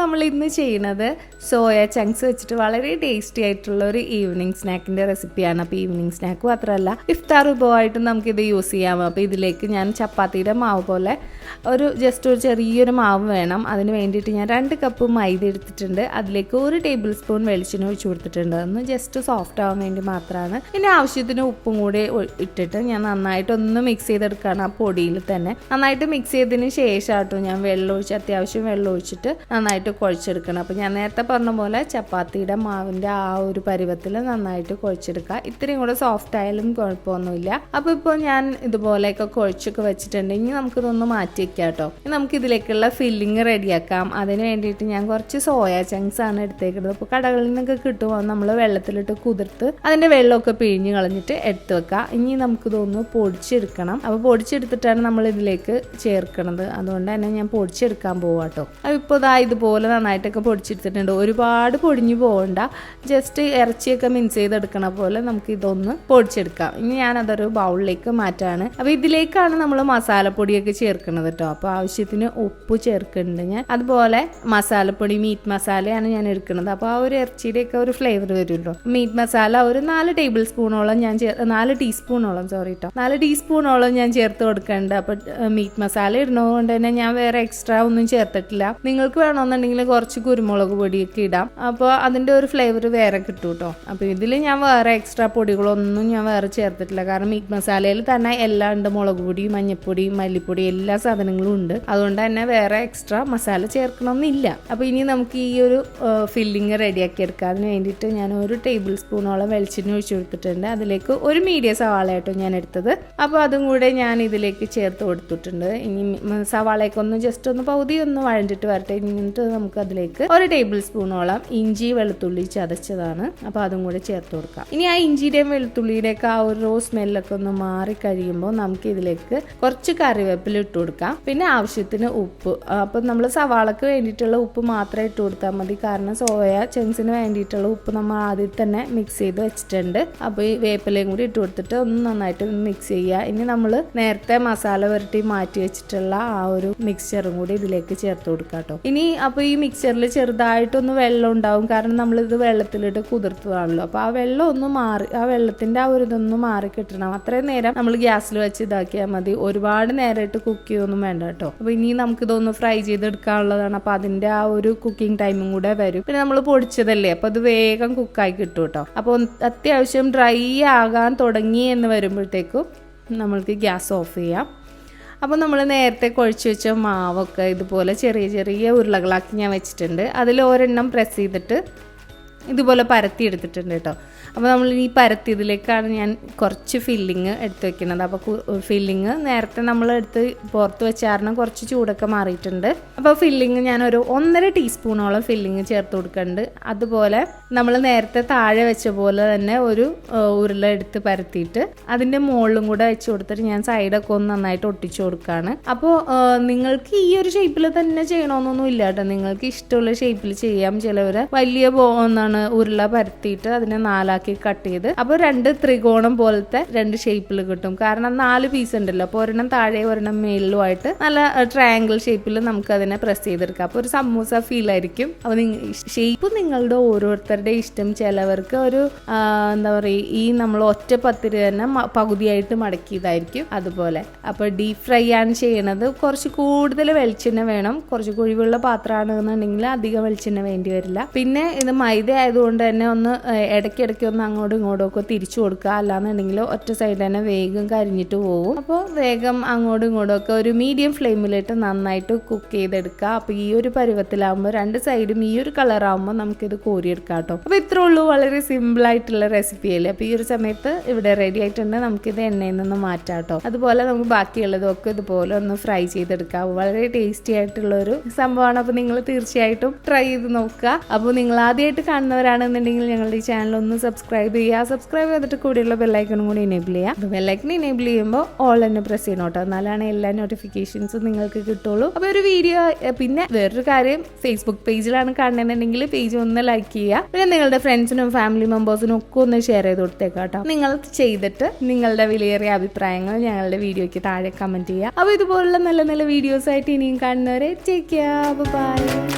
നമ്മൾ ഇന്ന് ചെയ്യുന്നത് സോയ ചങ്ക്സ് വെച്ചിട്ട് വളരെ ടേസ്റ്റി ആയിട്ടുള്ള ഒരു ഈവനിങ് സ്നാക്കിന്റെ റെസിപ്പിയാണ്. അപ്പോൾ ഈവനിങ് സ്നാക്ക് മാത്രമല്ല ഇഫ്താർ വിഭവമായിട്ടും നമുക്കിത് യൂസ് ചെയ്യാം. അപ്പോൾ ഇതിലേക്ക് ഞാൻ ചപ്പാത്തിയുടെ മാവ് പോലെ ജസ്റ്റ് ഒരു ചെറിയൊരു മാവ് വേണം. അതിന് വേണ്ടിയിട്ട് ഞാൻ 2 കപ്പ് മൈദ എടുത്തിട്ടുണ്ട്. അതിലേക്ക് 1 ടേബിൾ സ്പൂൺ വെളിച്ചെണ്ണ ഒഴിച്ചു കൊടുത്തിട്ടുണ്ട്. അതൊന്ന് ജസ്റ്റ് സോഫ്റ്റ് ആവാൻ വേണ്ടി മാത്രമാണ്. പിന്നെ ആവശ്യത്തിന് ഉപ്പും കൂടി ഇട്ടിട്ട് ഞാൻ നന്നായിട്ടൊന്ന് മിക്സ് ചെയ്തെടുക്കുകയാണ്. ആ പൊടിയിൽ തന്നെ നന്നായിട്ട് മിക്സ് ചെയ്തതിന് ശേഷമാട്ടോ ഞാൻ വെള്ളം ഒഴിച്ച് അത്യാവശ്യം വെള്ളം ഒഴിച്ചിട്ട് നന്നായിട്ട് കുഴച്ചെടുക്കണം. അപ്പോൾ ഞാൻ നേരത്തെ പറഞ്ഞ പോലെ ചപ്പാത്തിയുടെ മാവിൻ്റെ ആ ഒരു പരുവത്തിൽ നന്നായിട്ട് കുഴച്ചെടുക്കുക. ഇത്രയും കൂടെ സോഫ്റ്റ് ആയാലും കുഴപ്പമൊന്നുമില്ല. അപ്പോൾ ഇപ്പോൾ ഞാൻ ഇതുപോലെയൊക്കെ കുഴച്ചൊക്കെ വെച്ചിട്ടുണ്ടെങ്കിൽ നമുക്കിതൊന്ന് മാറ്റി വെക്കാം കേട്ടോ. നമുക്ക് ഇതിലേക്കുള്ള ഫില്ലിങ് റെഡിയാക്കാം. അതിന് വേണ്ടിയിട്ട് ഞാൻ കുറച്ച് സോയ ചങ്ക്സ് ആണ് എടുത്തേക്കുന്നത്. അപ്പോൾ കടകളിൽ നിന്നൊക്കെ കിട്ടുമ്പോൾ നമ്മൾ വെള്ളത്തിലിട്ട് കുതിർത്ത് അതിൻ്റെ വെള്ളമൊക്കെ പിഴിഞ്ഞ് കളഞ്ഞിട്ട് എടുത്ത് വെക്കാം. ഇനി നമുക്കിതൊന്ന് പൊടിച്ചെടുക്കണം. അപ്പോൾ പൊടിച്ചെടുത്തിട്ടാണ് നമ്മൾ ഇതിലേക്ക് ചേർക്കണത്. അതുകൊണ്ട് തന്നെ ഞാൻ പൊടിച്ചെടുക്കാൻ പോവാം കേട്ടോ. അപ്പോൾ ഇപ്പോൾ ഇതുപോലെ നന്നായിട്ടൊക്കെ പൊടിച്ചെടുത്തിട്ടുണ്ട്. ഒരുപാട് പൊടിഞ്ഞു പോകണ്ട, ജസ്റ്റ് ഇറച്ചിയൊക്കെ മിക്സ് ചെയ്തെടുക്കണ പോലെ നമുക്ക് ഇതൊന്ന് പൊടിച്ചെടുക്കാം. ഇനി ഞാനതൊരു ബൗളിലേക്ക് മാറ്റാണ്. അപ്പോൾ ഇതിലേക്കാണ് നമ്മൾ മസാലപ്പൊടിയൊക്കെ ചേർക്കുന്നത് കേട്ടോ. അപ്പോൾ ആവശ്യത്തിന് ഉപ്പ് ചേർക്കുന്നുണ്ട് ഞാൻ. അതുപോലെ മസാലപ്പൊടി മീറ്റ് മസാലയാണ് ഞാൻ എടുക്കുന്നത്. അപ്പോൾ ആ ഒരു ഇറച്ചിയുടെയൊക്കെ ഒരു ഫ്ലേവർ വരുമല്ലോ. മീറ്റ് മസാല ഒരു 4 ടേബിൾ സ്പൂണോളം ഞാൻ 4 ടീസ്പൂണോളം ഞാൻ ചേർത്ത് കൊടുക്കുന്നുണ്ട്. അപ്പോൾ മീറ്റ് മസാല ഇടുന്നതുകൊണ്ട് തന്നെ ഞാൻ വേറെ എക്സ്ട്രാ ഒന്നും ചേർത്തിട്ടില്ല. നിങ്ങൾക്ക് വേണമെന്നുണ്ടെങ്കിൽ കുറച്ച് കുരുമുളക് പൊടിയൊക്കെ ഇടാം. അപ്പോൾ അതിൻ്റെ ഒരു ഫ്ലേവർ വേറെ കിട്ടും കേട്ടോ. അപ്പോൾ ഇതിൽ ഞാൻ വേറെ എക്സ്ട്രാ പൊടികളൊന്നും ഞാൻ വേറെ ചേർത്തിട്ടില്ല. കാരണം മീറ്റ് മസാലയിൽ തന്നെ എല്ലാം ഉണ്ട്. മുളക് പൊടി, മഞ്ഞൾപ്പൊടി, മല്ലിപ്പൊടി എല്ലാ സാധനങ്ങളും ഉണ്ട്. അതുകൊണ്ട് തന്നെ വേറെ എക്സ്ട്രാ മസാല ചേർക്കണമെന്നില്ല. അപ്പോൾ ഇനി നമുക്ക് ഈ ഒരു ഫില്ലിങ് റെഡിയാക്കി എടുക്കാം. അതിന് വേണ്ടിയിട്ട് ഞാൻ 1 ടേബിൾ സ്പൂണോളം വെളിച്ചെണ്ണ ഒഴിച്ചു കൊടുത്തിട്ടുണ്ട്. അതിലേക്ക് ഒരു മീഡിയം സവാളയായിട്ടോ ഞാൻ എടുത്തത്. അപ്പോൾ അതും കൂടെ ഞാൻ ഇതിലേക്ക് ചേർത്ത് കൊടുത്തിട്ടുണ്ട്. ഇനി സവാളയൊക്കെ ഒന്ന് ജസ്റ്റ് ഒന്ന് പകുതി ഒന്ന് വഴണ്ടിട്ട് വരട്ടെ. എന്നിട്ട് നമുക്ക് അതിലേക്ക് 1 ടേബിൾ സ്പൂണോളം ഇഞ്ചി വെളുത്തുള്ളി ചതച്ചതാണ്. അപ്പോൾ അതും കൂടെ ചേർത്ത് കൊടുക്കാം. ഇനി ആ ഇഞ്ചിയുടെയും വെളുത്തുള്ളിയുടെയൊക്കെ ആ ഒരു സ്മെല്ലൊക്കെ ഒന്ന് മാറി കഴിയുമ്പോൾ നമുക്ക് ഇതിലേക്ക് കുറച്ച് കറിവേപ്പില ഇട്ട് കൊടുക്കാം. പിന്നെ ആവശ്യത്തിന് ഉപ്പ്. അപ്പം നമ്മൾ സവാളക്ക് വേണ്ടിയിട്ടുള്ള ഉപ്പ് മാത്രം ഇട്ട് കൊടുത്താൽ മതി. കാരണം സോയ ചങ്ക്സിന് വേണ്ടിയിട്ടുള്ള ഉപ്പ് നമ്മൾ ആദ്യം തന്നെ മിക്സ് ചെയ്ത് വെച്ചിട്ടുണ്ട്. അപ്പോൾ ഈ വേപ്പിലയും കൂടി ഇട്ട് കൊടുത്തിട്ട് ഒന്ന് നന്നായിട്ട് മിക്സ് ചെയ്യുക. ഇനി നമ്മൾ നേരത്തെ മസാല പുരട്ടി മാറ്റി വെച്ചിട്ടുള്ള ആ ഒരു മിക്സ്ചറും കൂടി ഇതിലേക്ക് ചേർത്ത് കൊടുക്കാം കേട്ടോ. ഇനി അപ്പോൾ ഈ മിക്സ്ചറിൽ ചെറുതായിട്ടൊന്ന് വെള്ളം ഉണ്ടാവും. കാരണം നമ്മളിത് വെള്ളത്തിലിട്ട് കുതിർത്തതാണല്ലോ. അപ്പോൾ ആ വെള്ളം ഒന്ന് മാറി, ആ വെള്ളത്തിൻ്റെ ആ ഒരു ഇതൊന്ന് മാറി കിട്ടണം. അത്രയും നേരം നമ്മൾ ഗ്യാസിൽ വെച്ച് ഇതാക്കിയാൽ മതി. ഒരുപാട് നേരമായിട്ട് കുക്ക് ചെയ്യൊന്നും വേണ്ട കേട്ടോ. അപ്പോൾ ഇനി നമുക്കിതൊന്ന് ഫ്രൈ ചെയ്തെടുക്കാനുള്ളതാണ്. അപ്പോൾ അതിൻ്റെ ആ ഒരു കുക്കിംഗ് ടൈമും കൂടെ വരും. പിന്നെ നമ്മൾ പൊടിച്ചതല്ലേ, അപ്പോൾ അത് വേഗം കുക്കായി കിട്ടും കേട്ടോ. അപ്പോൾ അത്യാവശ്യം ഡ്രൈ ആകാൻ തുടങ്ങി എന്ന് വരുമ്പോഴത്തേക്കും നമ്മൾക്ക് ഗ്യാസ് ഓഫ് ചെയ്യാം. അപ്പോൾ നമ്മൾ നേരത്തെ കുഴച്ച് വെച്ച മാവൊക്കെ ഇതുപോലെ ചെറിയ ചെറിയ ഉരുളകളാക്കി ഞാൻ വെച്ചിട്ടുണ്ട്. അതിൽ ഒരെണ്ണം പ്രസ് ചെയ്തിട്ട് ഇതുപോലെ പരത്തി എടുത്തിട്ടുണ്ട് കേട്ടോ. അപ്പോൾ നമ്മൾ ഈ പരത്തിയതിലേക്കാണ് ഞാൻ കുറച്ച് ഫില്ലിങ് എടുത്ത് വെക്കുന്നത്. അപ്പോൾ ഫില്ലിങ് നേരത്തെ നമ്മൾ എടുത്ത് പുറത്ത് വെച്ചാരണം കുറച്ച് ചൂടൊക്കെ മാറിയിട്ടുണ്ട്. അപ്പോൾ ഫില്ലിങ് ഞാനൊരു 1.5 ടീസ്പൂണോളം ഫില്ലിങ് ചേർത്ത് കൊടുക്കുന്നുണ്ട്. അതുപോലെ നമ്മൾ നേരത്തെ താഴെ വെച്ച പോലെ തന്നെ ഒരു ഉരുള എടുത്ത് പരത്തിയിട്ട് അതിൻ്റെ മുകളിലും കൂടെ വെച്ച് കൊടുത്തിട്ട് ഞാൻ സൈഡൊക്കെ ഒന്ന് നന്നായിട്ട് ഒട്ടിച്ചു കൊടുക്കുകയാണ്. അപ്പോൾ നിങ്ങൾക്ക് ഈ ഒരു ഷേപ്പിൽ തന്നെ ചെയ്യണമെന്നൊന്നും ഇല്ല കേട്ടോ. നിങ്ങൾക്ക് ഇഷ്ടമുള്ള ഷേപ്പിൽ ചെയ്യാം. ചിലവർ വലിയ ഉരുള പരത്തിയിട്ട് അതിനെ 4 കട്ട് ചെയ്ത് അപ്പോൾ 2 ത്രികോണം പോലത്തെ 2 ഷേപ്പിൽ കിട്ടും. കാരണം 4 പീസ് ഉണ്ടല്ലോ. അപ്പോൾ ഒരെണ്ണം താഴെ ഒരെണ്ണം മേളിലുമായിട്ട് നല്ല ട്രയാങ്കിൾ ഷേപ്പിൽ നമുക്ക് അതിനെ പ്രസ് ചെയ്തെടുക്കാം. അപ്പോൾ ഒരു സമൂസ ഫീൽ ആയിരിക്കും. അപ്പോൾ ഷേപ്പ് നിങ്ങളുടെ ഓരോരുത്തരുടെ ഇഷ്ടം. ചിലവർക്ക് ഒരു എന്താ പറയുക, ഈ നമ്മൾ ഒറ്റ പത്തിരി തന്നെ പകുതിയായിട്ട് മടക്കിയതായിരിക്കും അതുപോലെ. അപ്പോൾ ഡീപ് ഫ്രൈ ആണ് ചെയ്യണത്. കുറച്ച് കൂടുതൽ വെളിച്ചെണ്ണ വേണം. കുറച്ച് കുഴിവുള്ള പാത്രമാണെന്നുണ്ടെങ്കിൽ അധികം വെളിച്ചെണ്ണ വേണ്ടി വരില്ല. പിന്നെ ഇത് മൈദ ആയതുകൊണ്ട് തന്നെ ഒന്ന് ഇടയ്ക്കിടയ്ക്ക് ഒന്ന് അങ്ങോട്ടും ഇങ്ങോട്ടും ഒക്കെ തിരിച്ചു കൊടുക്കുക. അല്ലാന്നുണ്ടെങ്കിൽ ഒറ്റ സൈഡ് തന്നെ വേഗം കരിഞ്ഞിട്ട് പോകും. അപ്പോൾ വേഗം അങ്ങോട്ടും ഇങ്ങോട്ടും ഒക്കെ ഒരു മീഡിയം ഫ്ലെയിമിലിട്ട് നന്നായിട്ട് കുക്ക് ചെയ്തെടുക്കുക. അപ്പോൾ ഈ ഒരു പരുവത്തിലാകുമ്പോൾ 2 സൈഡും ഈ ഒരു കളറാകുമ്പോൾ നമുക്കിത് കോരിയെടുക്കാം കേട്ടോ. അപ്പോൾ ഇത്രേ ഉള്ളൂ. വളരെ സിമ്പിൾ ആയിട്ടുള്ള റെസിപ്പി അല്ലേ. അപ്പോൾ ഈ ഒരു സമയത്ത് ഇവിടെ റെഡി ആയിട്ടുണ്ട്. നമുക്കിത് എണ്ണയിൽ നിന്ന് മാറ്റാം കേട്ടോ. അതുപോലെ നമുക്ക് ബാക്കിയുള്ളതൊക്കെ ഇതുപോലെ ഒന്ന് ഫ്രൈ ചെയ്തെടുക്കാം. വളരെ ടേസ്റ്റി ആയിട്ടുള്ള ഒരു സംഭവമാണ്. അപ്പോൾ നിങ്ങൾ തീർച്ചയായിട്ടും ട്രൈ ചെയ്ത് നോക്കുക. അപ്പോൾ നിങ്ങൾ ആദ്യമായിട്ട് കാണുന്നവരാണെന്നുണ്ടെങ്കിൽ ഞങ്ങളുടെ ഈ ചാനൽ ഒന്ന് സബ്സ്ക്രൈബ് ചെയ്യുക. സബ്സ്ക്രൈബ് ചെയ്തിട്ട് കൂടിയുള്ള ബെല്ലൈക്കണും കൂടി എനേബിൾ ചെയ്യുക. അപ്പോൾ ബെല്ലൈക്കൺ എനേബിൾ ചെയ്യുമ്പോൾ ഓൾ തന്നെ പ്രസ് ചെയ്യണം കേട്ടോ. എന്നാലാണ് എല്ലാ നോട്ടിഫിക്കേഷൻസും നിങ്ങൾക്ക് കിട്ടുള്ളൂ. അപ്പോൾ ഒരു വീഡിയോ, പിന്നെ വേറൊരു കാര്യം, ഫേസ്ബുക്ക് പേജിലാണ് കാണുന്നുണ്ടെങ്കിൽ പേജ് ഒന്ന് ലൈക്ക് ചെയ്യുക. പിന്നെ നിങ്ങളുടെ ഫ്രണ്ട്സിനും ഫാമിലി മെമ്പേഴ്സിനും ഒക്കെ ഒന്ന് ഷെയർ ചെയ്ത് കൊടുത്തേക്കാം കേട്ടോ. നിങ്ങൾ ചെയ്തിട്ട് നിങ്ങളുടെ വിലയേറിയ അഭിപ്രായങ്ങൾ ഞങ്ങളുടെ വീഡിയോയ്ക്ക് താഴെ കമന്റ് ചെയ്യുക. അപ്പോൾ ഇതുപോലുള്ള നല്ല നല്ല വീഡിയോസ് ആയിട്ട് ഇനിയും കാണുന്നവരെ ടേക്ക് കെയർ. ബൈ.